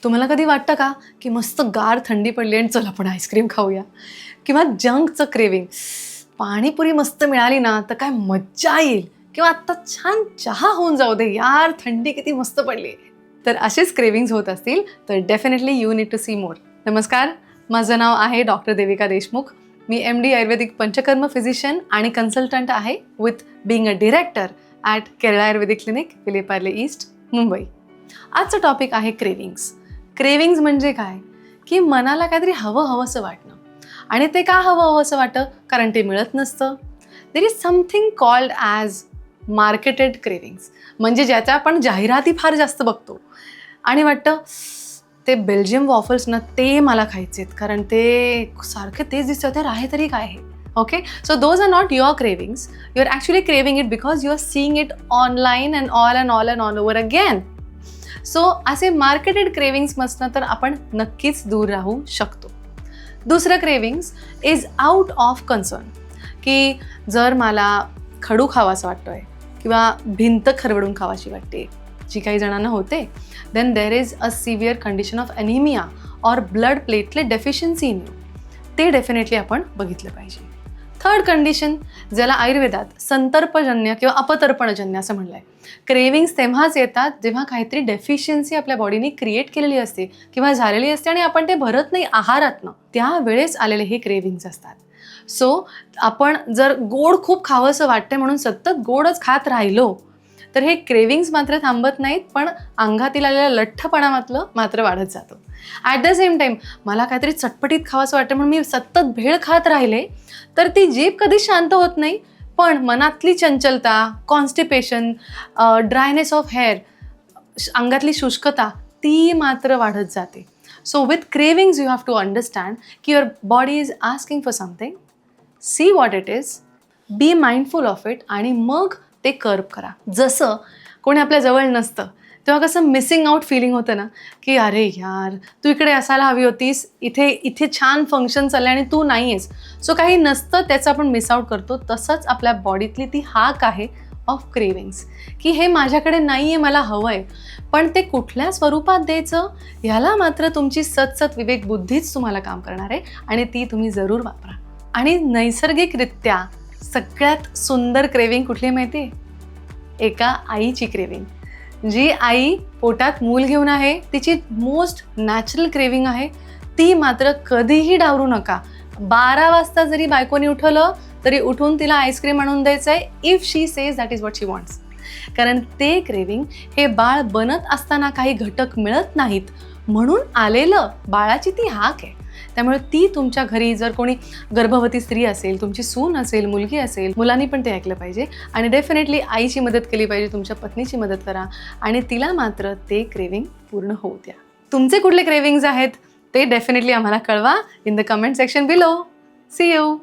तुम्हाला कधी वाटतं का की मस्त गार थंडी पडली आणि चल आपण आईस्क्रीम खाऊया? किंवा जंकचं क्रेविंग, पाणीपुरी मस्त मिळाली ना तर काय मज्जा येईल, किंवा आत्ता छान चहा होऊन जाऊ दे यार, थंडी किती मस्त पडली. तर असेच क्रेविंग्स होत असतील तर definitely you need to see more. नमस्कार, माझं नाव आहे डॉक्टर देविका देशमुख. मी MD आयुर्वेदिक पंचकर्म फिजिशियन आणि कन्सल्टंट आहे with being a director at Kerala ayurvedic clinic, Vile Parle east, Mumbai. आजचं टॉपिक आहे क्रेविंग्स. क्रेविंग्स म्हणजे काय की मनाला काहीतरी हवंसं वाटणं. आणि ते का हवंसं वाटतं? कारण ते मिळत नसतं. There is something called as marketed cravings, म्हणजे ज्याच्या आपण जाहिराती फार जास्त बघतो आणि वाटतं ते बेल्जियम वॉफल्स ना ते मला खायचे आहेत, कारण ते सारखे तेच दिसतं, तर आहे तरी काय हे. Okay, so those are not your cravings. You are actually craving it because you are seeing it online and all over again. So असे मार्केटेड क्रेविंग्सपासून तर आपण नक्कीच दूर राहू शकतो. दुसरं cravings is out of concern, की जर मला खडू खावासा वाटतोय किंवा भिंत खरवडून खावाशी वाटते, जी काही जणांना होते, then there is a severe condition of anaemia or blood platelet deficiency in you. ते डेफिनेटली आपण बघितलं पाहिजे. थर्ड कंडिशन, ज्याला आयुर्वेदात संतर्पजन्य किंवा अपतर्पणजन्य असं म्हणलं आहे. क्रेविंग्स तेव्हाच येतात जेव्हा काहीतरी डेफिशियन्सी आपल्या बॉडीने क्रिएट केलेली असते किंवा झालेली असते आणि आपण ते भरत नाही आहारातनं, त्यावेळेस आलेले हे क्रेविंग्स असतात. सो आपण जर गोड खूप खावंसं वाटते म्हणून सतत गोडच खात राहिलो तर हे क्रेविंग्स मात्र थांबत नाहीत, पण अंगातील आलेल्या लठ्ठपणामधलं मात्र वाढत जातं. ॲट द सेम टाईम मला काहीतरी चटपटीत खावंसं वाटतं म्हणून मी सतत भेळ खात राहिले तर ती जीभ कधीच शांत होत नाही, पण मनातली चंचलता, कॉन्स्टिपेशन, ड्रायनेस ऑफ हेअर, अंगातली शुष्कता ती मात्र वाढत जाते. So with cravings you have to understand की your body is asking for something, see what it is, be mindful of it आणि मग ते कर्ब करा. जसं कोणी आपल्या जवळ नसतं तेव्हा कसं मिसिंग आउट फिलिंग होतं ना, की अरे यार तू इकडे असायला हवी होतीस, इथे छान फंक्शन चाललं आणि तू नाही आहेस. सो काही नसतं त्याचं आपण मिस आउट करतो. तसंच आपल्या बॉडीतली ती हाक आहे ऑफ क्रेविंग्स, की हे माझ्याकडे नाही आहे, मला हवं आहे, पण ते कुठल्या स्वरूपात द्यायचं ह्याला मात्र तुमची सतसत विवेक बुद्धीच तुम्हाला काम करणार आहे आणि ती तुम्ही जरूर वापरा. आणि नैसर्गिकरित्या सगळ्यात सुंदर क्रेविंग कुठली माहिती आहे? एका आईची क्रेविंग. जी आई पोटात मूल घेऊन आहे तिची मोस्ट नॅचरल क्रेविंग आहे, ती मात्र कधीही डावरू नका. 12 वाजता जरी बायकोनी उठवलं तरी उठून तिला आईस्क्रीम आणून द्यायचं आहे, if she says that is what she wants. कारण ते क्रेविंग हे बाळ बनत असताना काही घटक मिळत नाहीत म्हणून आलेलं बाळाची ती हाक आहे. त्यामुळे ती तुमच्या घरी जर कोणी गर्भवती स्त्री असेल, तुमची सून असेल, मुलगी असेल, मुलांनी पण ते ऐकलं पाहिजे आणि डेफिनेटली आईची मदत केली पाहिजे, तुमच्या पत्नीची मदत करा आणि तिला मात्र ते क्रेविंग पूर्ण होऊ द्या. तुमचे कुठले क्रेविंग्ज आहेत ते डेफिनेटली आम्हाला कळवा in the comment section below. See you.